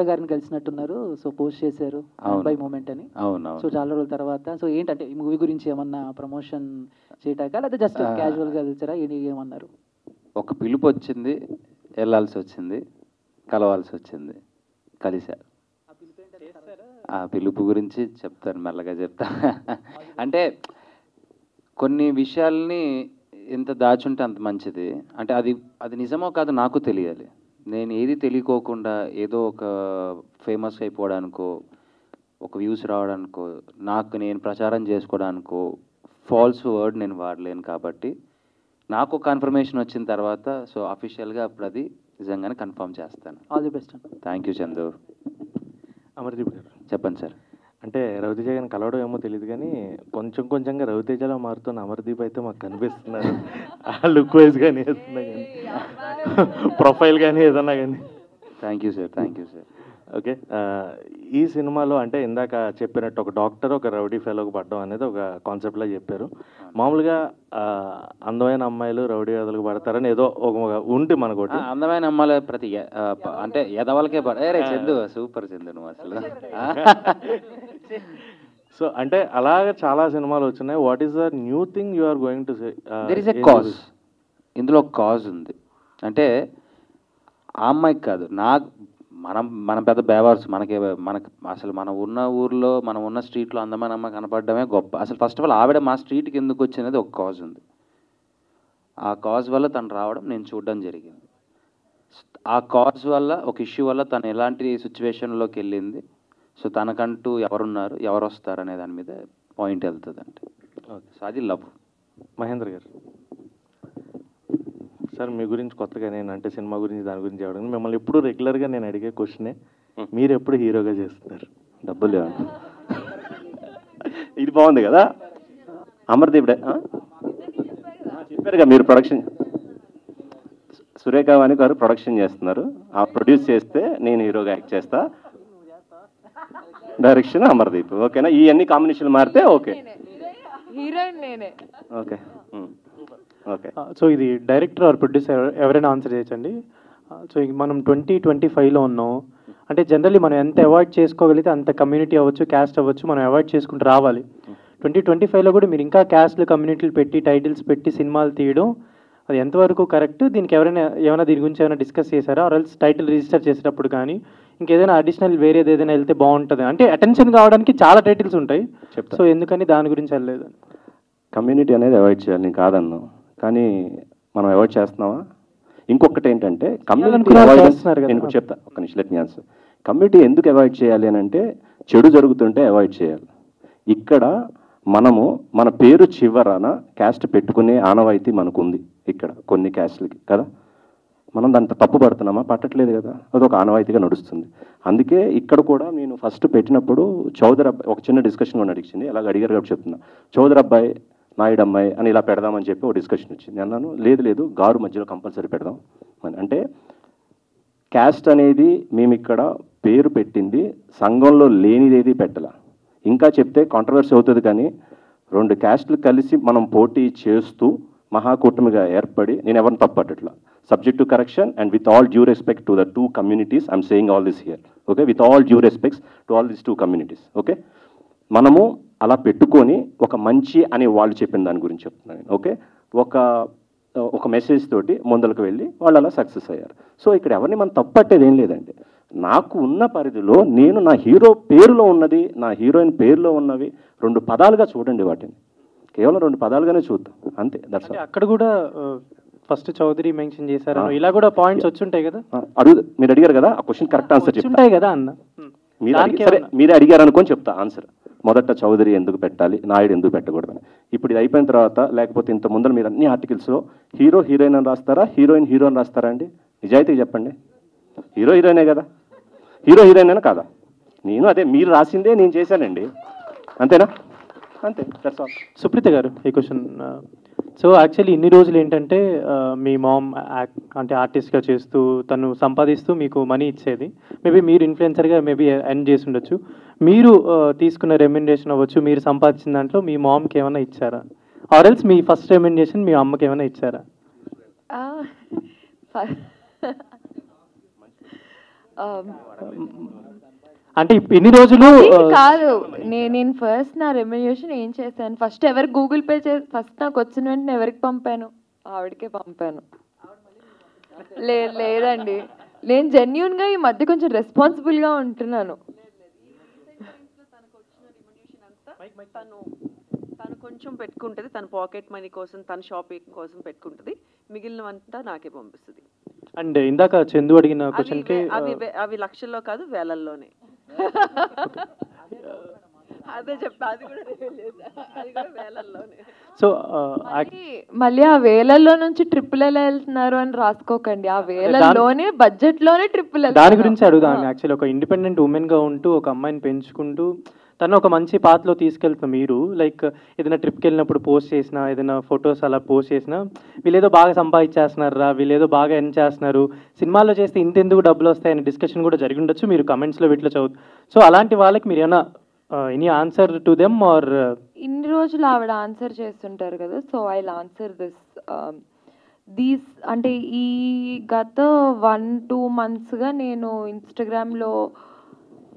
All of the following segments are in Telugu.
గారిని కలిసినట్టున్నారు. సో పోస్ట్ చేశారు బై మూమెంట్ అని. అవును. సో చాలా రోజుల తర్వాత సో ఏంటంటే ఈ మూవీ గురించి ఏమన్నా ప్రమోషన్ చేయటాక లేదా జస్ట్ క్యాజువల్గా కలిసారా ఏమన్నారు? ఒక పిలుపు వచ్చింది, వెళ్ళాల్సి వచ్చింది, కలవాల్సి వచ్చింది, కలిశారు. ఆ పిలుపు గురించి చెప్తాను, మెల్లగా చెప్తా. అంటే కొన్ని విషయాల్ని ఎంత దాచుంటే అంత మంచిది. అంటే అది నిజమో కాదు నాకు తెలియాలి. నేను ఏది తెలియకోకుండా ఏదో ఒక ఫేమస్ అయిపోవడానికో, ఒక వ్యూస్ రావడానికో, నాకు నేను ప్రచారం చేసుకోవడానికో ఫాల్స్ వర్డ్ నేను వాడలేను. కాబట్టి నాకు కన్ఫర్మేషన్ వచ్చిన తర్వాత సో అఫీషియల్గా అప్పుడు అది నిజంగానే కన్ఫర్మ్ చేస్తాను. All the best. Thank you Chandu. Amardeep గారు చెప్పండి సార్. అంటే రవితేజ గారిని కలవడం ఏమో తెలియదు కానీ కొంచెంగా రవితేజలో మారుతున్న అమర్దీప్ అయితే మాకు కనిపిస్తున్నారు. ఆ లుక్ వైజ్ కానీ వేస్తున్నా కానీ ప్రొఫైల్ కానీ ఏదన్నా కానీ. Thank you sir. ఓకే, ఈ సినిమాలో అంటే ఇందాక చెప్పినట్టు ఒక డాక్టర్ ఒక రౌడీ ఫెలోకి పడడం అనేది ఒక కాన్సెప్ట్లో చెప్పారు. మామూలుగా అందమైన అమ్మాయిలు రౌడీ వేదలకు పడతారని ఏదో ఒక ఉంటే మనకోటి అందమైన అమ్మాయిలు ప్రతి అంటే ఎదవలకే చందు సూపర్ చందు నువ్వు అసలు. సో అంటే అలాగే చాలా సినిమాలు వచ్చినాయి. What is the new thing you are going to say? There is a cause. ఇందులో కాజ్ ఉంది. అంటే ఆ అమ్మాయికి కాదు, మనం పెద్ద బేవార్స్. మనకు అసలు మన ఉన్న ఊర్లో మనం ఉన్న స్ట్రీట్లో అందమైన అమ్మాయి కనపడడమే గొప్ప. అసలు ఫస్ట్ ఆఫ్ ఆల్ ఆవిడ మా స్ట్రీట్కి ఎందుకు వచ్చినది ఒక కాజ్ ఉంది. ఆ కాజ్ వల్ల తను రావడం నేను చూడడం జరిగింది. ఆ కాజ్ వల్ల ఒక ఇష్యూ వల్ల తను ఎలాంటి సిచ్యువేషన్లోకి వెళ్ళింది, సో తనకంటూ ఎవరున్నారు ఎవరు వస్తారు అనే దాని మీద పాయింట్ వెళ్తుంది. అంటే సో అది లవ్. మహేంద్ర గారు సార్, మీ గురించి కొత్తగా నేను అంటే సినిమా గురించి దాని గురించి అడగను. మిమ్మల్ని ఎప్పుడు రెగ్యులర్గా నేను అడిగే క్వశ్చనే, మీరు ఎప్పుడు హీరోగా చేస్తున్నారు? డబ్బులు ఇది బాగుంది కదా అమర్దీప్ చెప్పారుగా మీరు ప్రొడక్షన్ సురేఖ వాణి గారు ప్రొడక్షన్ చేస్తున్నారు. ఆ ప్రొడ్యూస్ చేస్తే నేను హీరోగా యాక్ట్ చేస్తా, డైరెక్షన్ అమర్దీప్. ఓకేనా? ఈ అన్ని కాంబినేషన్ మారితే ఓకే. హీరోయిన్ నేనే. Okay okay. సో ఇది డైరెక్టర్ ఆర్ ప్రొడ్యూసర్ ఎవరైనా ఆన్సర్ చేయొచ్చండి. సో మనం 2025లో ఉన్నాం. అంటే జనరల్లీ మనం ఎంత అవాయిడ్ చేసుకోగలిగితే అంత కమ్యూనిటీ అవ్వచ్చు, క్యాస్ట్ అవ్వచ్చు, మనం అవాయిడ్ చేసుకుంటూ రావాలి. 2025లో కూడా మీరు ఇంకా క్యాస్ట్లు కమ్యూనిటీలు పెట్టి టైటిల్స్ పెట్టి సినిమాలు తీయడం అది ఎంతవరకు కరెక్ట్? దీనికి ఏమైనా దీని గురించి ఏమైనా డిస్కస్ చేశారా? ఆర్ ఎల్స్ టైటిల్ రిజిస్టర్ చేసేటప్పుడు కానీ ఇంకేదైనా అడిషనల్ వేరేది ఏదైనా వెళ్తే బాగుంటుంది? అంటే అటెన్షన్ కావడానికి చాలా టైటిల్స్ ఉంటాయి, సో ఎందుకని దాని గురించి వెళ్ళలేదు? కమ్యూనిటీ అనేది అవాయిడ్ చేయాలి, నేను కాదన్నా, కానీ మనం అవాయిడ్ చేస్తున్నావా? ఇంకొకటి ఏంటంటే కమ్యూనిటీ నేను చెప్తా, ఒక్క నిమిషం, లెట్ మీ ఆన్సర్. కమ్యూనిటీ ఎందుకు అవాయిడ్ చేయాలి అని అంటే చెడు జరుగుతుంటే అవాయిడ్ చేయాలి. ఇక్కడ మనము మన పేరు చివరన క్యాస్ట్ పెట్టుకునే ఆనవాయితీ మనకు ఉంది ఇక్కడ కొన్ని క్యాస్ట్లకి కదా. మనం దాంట్లో తప్పు పడుతున్నామా? పట్టట్లేదు కదా, అదొక ఆనవాయితీగా నడుస్తుంది. అందుకే ఇక్కడ కూడా నేను ఫస్ట్ పెట్టినప్పుడు చౌదరి అబ్బాయి ఒక చిన్న డిస్కషన్ కూడా నడిచింది, అలాగ అడిగారు కాబట్టి చెప్తున్నా. చౌదరి అబ్బాయి నాయుడు అమ్మాయి అని ఇలా పెడదామని చెప్పి ఒక డిస్కషన్ వచ్చింది. అన్నాను లేదు గారు మధ్యలో కంపల్సరీ పెడదాం అని. అంటే క్యాస్ట్ అనేది మేము ఇక్కడ పేరు పెట్టింది సంఘంలో లేనిదేది పెట్టాల. ఇంకా చెప్తే కాంట్రవర్సీ అవుతుంది, కానీ రెండు క్యాస్ట్లు కలిసి మనం పోటీ చేస్తూ మహాకూటమిగా ఏర్పడి, నేను ఎవరిని తప్పట్లా, subject to correction and with all due respect to the two communities, I'm saying all this here, okay, with all due respects to all this two communities, okay. మనము అలా పెట్టుకొని ఒక మంచి అని వాళ్ళు చెప్పిన దాని గురించి చెప్తున్నాను, ఓకే. ఒక మెసేజ్ తోటి ముందరకు వెళ్ళి వాళ్ళు అలా సక్సెస్ అయ్యారు. సో ఇక్కడ ఎవరిని మనం తప్పట్టేది ఏం లేదండి. నాకు ఉన్న పరిధిలో నేను నా హీరో పేరులో ఉన్నది, నా హీరోయిన్ పేరులో ఉన్నవి రెండు పదాలుగా చూడండి, వాటిని కేవలం రెండు పదాలుగానే చూద్దాం, అంతే. That's all. అక్కడ కూడా ఫస్ట్ చౌదరి మెన్షన్ చేశారు, ఇలా కూడా పాయింట్స్ వచ్చుంటాయి కదా. మీరు అడిగారు కదా, ఆ క్వశ్చన్ కరెక్ట్ ఆన్సర్ చెప్తాయి కదా అన్న. సరే మీరే అడిగారు అనుకొని చెప్తా ఆన్సర్. మొదట చౌదరి ఎందుకు పెట్టాలి, నాయుడు ఎందుకు పెట్టకూడదని. ఇప్పుడు ఇది అయిపోయిన తర్వాత, లేకపోతే ఇంత ముందర మీరు అన్ని ఆర్టికల్స్లో హీరో హీరోయిన్ అని రాస్తారా, హీరోయిన్ హీరో అని రాస్తారా అండి? నిజాయితీగా చెప్పండి. హీరో హీరోయినే కదా, హీరో హీరోయిన్ అయినా కాదా? నేను అదే మీరు రాసిందే నేను చేశానండి, అంతేనా? అంతే. That's all. సుప్రీత గారు ఈ క్వశ్చన్. సో యాక్చువల్లీ ఇన్ని రోజులు ఏంటంటే మీ మామ్ అంటే ఆర్టిస్ట్గా చేస్తూ తను సంపాదిస్తూ మీకు మనీ ఇచ్చేది. మేబీ మీరు ఇన్ఫ్లుయెన్సర్గా మేబీ ఎర్న్ చేసి ఉండొచ్చు. మీరు తీసుకున్న రెమ్యునరేషన్ అవ్వచ్చు, మీరు సంపాదించిన దాంట్లో మీ మామ్కి ఏమైనా ఇచ్చారా? ఆర్ ఎల్స్ మీ ఫస్ట్ రెమ్యునరేషన్ మీ అమ్మకి ఏమైనా ఇచ్చారా? అంటే ఇన్ని రోజులు కాదు, నేను ఫస్ట్ నా రెమ్యునరేషన్ ఏం చేశాను, ఫస్ట్ ఎవరికి గూగుల్ పే ఫస్ట్ నాకు వచ్చిన వెంటనే ఎవరికి పంపాను, ఆవిడకే పంపాను. లేదండి, నేను జెన్యూన్గా ఈ మధ్య కొంచెం రెస్పాన్సిబుల్గా ఉంటున్నాను. తను కొంచెం పెట్టుకుంటుంది, తన పాకెట్ మనీ కోసం, తన షాపింగ్ కోసం పెట్టుకుంటుంది, మిగిలినవంతా నాకే పంపిస్తుంది. అండ్ ఇందాక చందు అడిగిన క్వశ్చన్కి అవి లక్షల్లో కాదు, వేలల్లోనే. అదే చెప్పా, అది కూడా వేలల్లోనే. సో మళ్ళీ ఆ వేలల్లో నుంచి ట్రిప్పులు ఎలా వెళ్తున్నారు అని రాసుకోకండి, ఆ వేలల్లోనే బడ్జెట్ లోనే ట్రిప్పులు. దాని గురించి అడుగుదాం. యాక్చువల్లీ ఒక ఇండిపెండెంట్ ఉమెన్ గా ఉంటూ ఒక అమ్మాయిని పెంచుకుంటూ తను ఒక మంచి పాత్రలో తీసుకెళ్తున్న మీరు, లైక్ ఏదైనా ట్రిప్కి వెళ్ళినప్పుడు పోస్ట్ చేసినా, ఏదైనా ఫొటోస్ అలా పోస్ట్ చేసినా, వీళ్ళేదో బాగా సంపాదించేస్తున్నారా, వీళ్ళేదో బాగా ఎర్న్ చేస్తున్నారు, సినిమాల్లో చేస్తే ఇంతెందుకు డబ్బులు వస్తాయని డిస్కషన్ కూడా జరిగి ఉండొచ్చు, మీరు కమెంట్స్లో వీటిలో చదువు. సో అలాంటి వాళ్ళకి మీరు ఏమైనా any answer to them or? ఇన్ని రోజులు ఆవిడ ఆన్సర్ చేస్తుంటారు కదా, so I will answer these. అంటే ఈ గత 1-2 monthsగా నేను ఇన్స్టాగ్రామ్లో,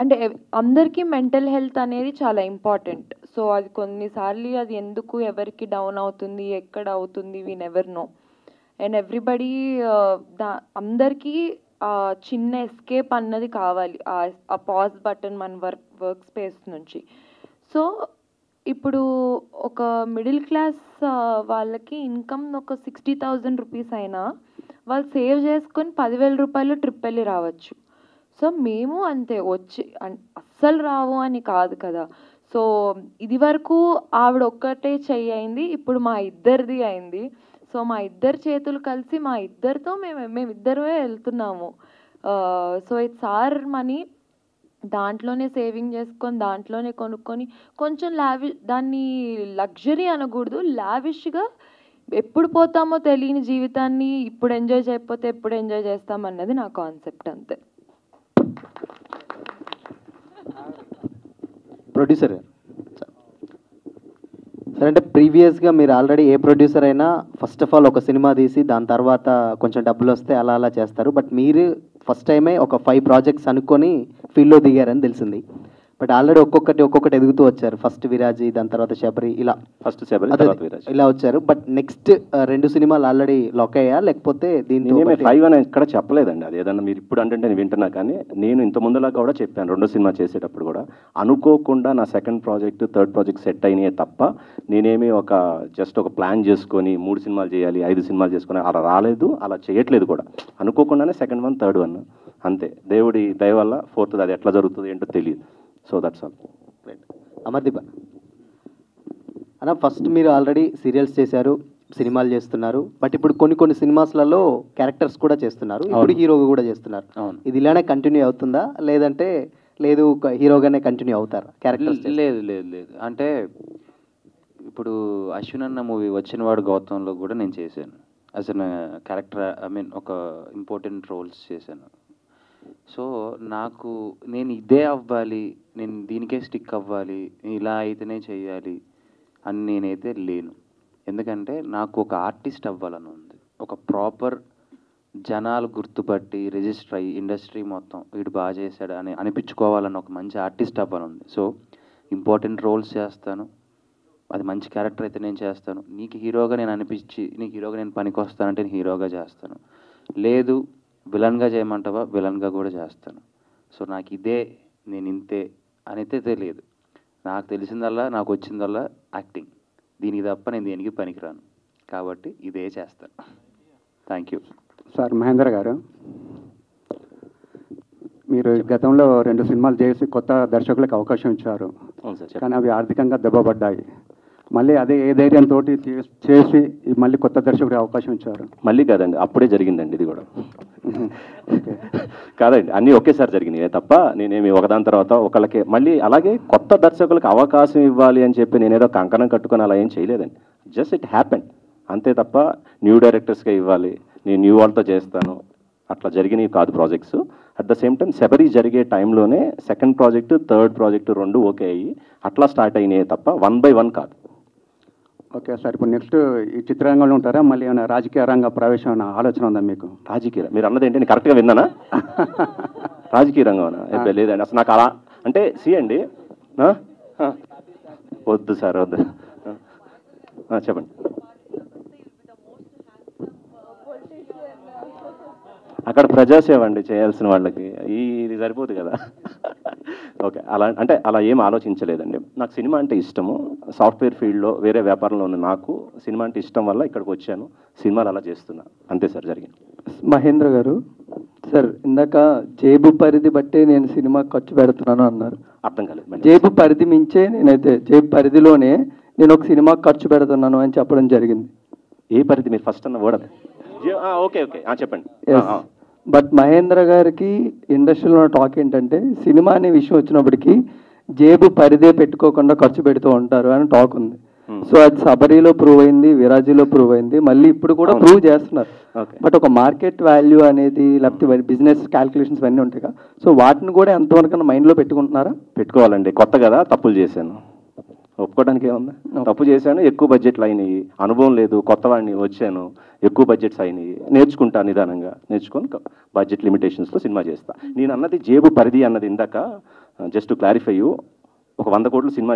అంటే అందరికీ మెంటల్ హెల్త్ అనేది చాలా ఇంపార్టెంట్. సో అది కొన్నిసార్లు అది ఎందుకు ఎవరికి డౌన్ అవుతుంది, ఎక్కడ అవుతుంది, we never know. And everybody అందరికీ చిన్న ఎస్కేప్ అన్నది కావాలి, ఆ పాజ్ బటన్ మన వర్క్ స్పేస్ నుంచి. సో ఇప్పుడు ఒక మిడిల్ క్లాస్ వాళ్ళకి ఇన్కమ్ ఒక 60,000 రూపీస్ అయినా వాళ్ళు సేవ్ చేసుకొని 10,000 రూపాయలు ట్రిప్ వెళ్ళి రావచ్చు. సో మేము అంతే, వచ్చి అస్సలు రావు అని కాదు కదా. సో ఇది వరకు ఆవిడ ఒక్కటే చెయ్యి అయింది, ఇప్పుడు మా ఇద్దరిది అయింది. సో మా ఇద్దరు చేతులు కలిసి మా ఇద్దరితో మేమిద్దరమే వెళ్తున్నాము. సో ఇట్స్ ఆర్ మనీ, దాంట్లోనే సేవింగ్ చేసుకొని దాంట్లోనే కొనుక్కొని కొంచెం దాన్ని లగ్జరీ అనకూడదు, లావిష్గా ఎప్పుడు పోతామో తెలియని జీవితాన్ని ఇప్పుడు ఎంజాయ్ చేయకపోతే ఎప్పుడు ఎంజాయ్ చేస్తామన్నది నా కాన్సెప్ట్, అంతే. ప్రొడ్యూసర్ సరే, అంటే ప్రీవియస్గా మీరు ఆల్రెడీ ఏ ప్రొడ్యూసర్ అయినా ఫస్ట్ ఆఫ్ ఆల్ ఒక సినిమా తీసి దాని తర్వాత కొంచెం డబ్బులు వస్తే అలా అలా చేస్తారు. బట్ మీరు ఫస్ట్ టైమే ఒక 5 ప్రాజెక్ట్స్ అనుకొని ఫీల్డ్లో దిగారని తెలిసింది. బట్ ఆల్రెడీ ఒక్కొక్కటి ఎదుగుతూ వచ్చారు. ఫస్ట్ విరాజీ, దాని తర్వాత శబరి, ఇలా ఫస్ట్ శబరి తర్వాత విరాజ్ ఇలా వచ్చారు. బట్ నెక్స్ట్ 2 సినిమాలు ఆల్రెడీ లాక్ అయ్యా, లేకపోతే దీంతో 5 అని ఎక్కడ చెప్పలేదండి. అది ఏదన్నా మీరు ఇప్పుడు అంటే నేను వింటున్నా, కానీ నేను ఇంత ముందులా కూడా చెప్పాను, 2వ సినిమా చేసేటప్పుడు కూడా అనుకోకుండా నా 2nd project 3rd project set అయినాయే తప్ప నేనేమి జస్ట్ ఒక ప్లాన్ చేసుకొని 3 సినిమాలు చేయాలి, 5 సినిమాలు చేసుకొని అలా రాలేదు, అలా చేయట్లేదు కూడా. అనుకోకుండానే 2nd వన్ 3rd వన్ అంతే. దేవుడి దయ వల్ల 4th అది ఎట్లా జరుగుతుంది ఏంటో తెలియదు. So that's all. అమర్దీప్ అన్న, ఫస్ట్ మీరు ఆల్రెడీ సీరియల్స్ చేశారు, సినిమాలు చేస్తున్నారు. బట్ ఇప్పుడు కొన్ని సినిమాస్లలో క్యారెక్టర్స్ కూడా చేస్తున్నారు, ఇప్పుడు హీరోగా కూడా చేస్తున్నారు. ఇది ఇలానే కంటిన్యూ అవుతుందా, లేదంటే లేదు హీరోగానే కంటిన్యూ అవుతారా క్యారెక్టర్స్? లేదు లేదు లేదు, అంటే ఇప్పుడు అశ్విన్ అన్న మూవీ వచ్చినవాడు గౌతంలో కూడా నేను చేశాను as an character, I mean ఒక ఇంపార్టెంట్ రోల్స్ చేశాను. సో నేను ఇదే అవ్వాలి, నేను దీనికే స్టిక్ అవ్వాలి, ఇలా అయితేనే చేయాలి అని నేనైతే లేను. ఎందుకంటే నాకు ఒక ఆర్టిస్ట్ అవ్వాలని ఉంది, ఒక ప్రాపర్ జనాలు గుర్తుపట్టి రిజిస్టర్ అయ్యి ఇండస్ట్రీ మొత్తం వీడు బాగా చేశాడు అని అనిపించుకోవాలని ఒక మంచి ఆర్టిస్ట్ అవ్వాలని ఉంది. సో ఇంపార్టెంట్ రోల్స్ చేస్తాను, అది మంచి క్యారెక్టర్ అయితే నేను చేస్తాను. నీకు హీరోగా నేను అనిపించి నీకు హీరోగా నేను పనికి వస్తానంటే నేను హీరోగా చేస్తాను, లేదు విలన్గా చేయమంటావా విలన్గా కూడా చేస్తాను. సో నాకు ఇదే, నేను ఇంతే అనేది తెలియదు. నాకు తెలిసిందల్లా, నాకు వచ్చిందల్లా యాక్టింగ్, దీనికి తప్ప నేను దేనికి పనికిరాను, కాబట్టి ఇదే చేస్తాను. Thank you sir. మహేందర్ గారు, మీరు గతంలో 2 సినిమాలు చేసి కొత్త దర్శకులకు అవకాశం ఇచ్చారు, కానీ అవి ఆర్థికంగా దెబ్బపడ్డాయి. మళ్ళీ అదే ఏ ధైర్యంతో చేసి మళ్ళీ కొత్త దర్శకుడికి అవకాశం ఇచ్చారు? మళ్ళీ కాదండి, అప్పుడే జరిగిందండి ఇది కూడా. కాదండి, అన్నీ ఒకేసారి జరిగినాయి తప్ప నేనేమి ఒకదాని తర్వాత ఒకళ్ళకి మళ్ళీ అలాగే కొత్త దర్శకులకు అవకాశం ఇవ్వాలి అని చెప్పి నేనేదో కంకణం కట్టుకొని అలా ఏం చేయలేదండి. జస్ట్ ఇట్ హ్యాపెన్ అంతే తప్ప న్యూ డైరెక్టర్స్గా ఇవ్వాలి, నేను న్యూ వాళ్ళతో చేస్తాను, అట్లా జరిగినవి కాదు projects. At the same time Sabari జరిగే టైంలోనే 2nd project 3rd project 2 okay అయ్యి అట్లా స్టార్ట్ అయినాయి తప్ప 1 by 1 కాదు. ఓకే సార్, ఇప్పుడు నెక్స్ట్ ఈ చిత్రరంగంలో ఉంటారా, మళ్ళీ ఏమైనా రాజకీయ రంగ ప్రవేశం ఆలోచన ఉందా మీకు? రాజకీయ మీరు అన్నది ఏంటి, నేను కరెక్ట్గా విన్నానా? రాజకీయ రంగం లేదండి అసలు నాకు అలా అంటే అండి వద్దు సార్ వద్దు చెప్పండి. అక్కడ ప్రజాసేవ అండి చేయాల్సిన వాళ్ళకి, ఇది సరిపోదు కదా. ఓకే, అలా ఏం ఆలోచించలేదండి. నాకు సినిమా అంటే ఇష్టము. సాఫ్ట్వేర్ ఫీల్డ్లో వేరే వ్యాపారంలో ఉన్న నాకు సినిమా అంటే ఇష్టం వల్ల ఇక్కడికి వచ్చాను, సినిమాలు అలా చేస్తున్నా, అంతే సార్ జరిగింది. మహేంద్ర గారు సార్, ఇందాక జేబు పరిధి బట్టే నేను సినిమా ఖర్చు పెడుతున్నాను అన్నారు. అర్థం కాలేదు. జేబు పరిధి మించే నేనైతే జేబు పరిధిలోనే నేను ఒక సినిమా ఖర్చు పెడుతున్నాను అని చెప్పడం జరిగింది. ఏ పరిధి మీరు ఫస్ట్ అన్న ఓడదు. ఓకే ఓకే చెప్పండి. బట్ మహేంద్ర గారికి ఇండస్ట్రీలో ఉన్న టాక్ ఏంటంటే సినిమా అనే విషయం వచ్చినప్పటికీ జేబు పరిధే పెట్టుకోకుండా ఖర్చు పెడుతూ ఉంటారు అని టాక్ ఉంది. సో అది సబరీలో ప్రూవ్ అయింది, విరాజీలో ప్రూవ్ అయింది, మళ్ళీ ఇప్పుడు కూడా ప్రూవ్ చేస్తున్నారు. బట్ ఒక మార్కెట్ వాల్యూ అనేది లేకపోతే బిజినెస్ క్యాల్కులేషన్స్ అన్నీ ఉంటాయి కదా, సో వాటిని కూడా ఎంతవరకు మైండ్లో పెట్టుకుంటున్నారా? పెట్టుకోవాలండి, కొత్త కదా, తప్పులు చేశాను, ఒప్పుకోవడానికి ఏముంది. తప్పు చేశాను, ఎక్కువ బడ్జెట్లు అయినాయి, అనుభవం లేదు, కొత్త వాడిని వచ్చాను, ఎక్కువ బడ్జెట్స్ అయినాయి, నేర్చుకుంటా, నిదానంగా నేర్చుకొని బడ్జెట్ లిమిటేషన్స్లో సినిమా చేస్తా. నేను అన్నది జేబు పరిధి అన్నది ఇందాక జస్ట్ క్లారిఫై, ఒక 100 కోట్ల సినిమా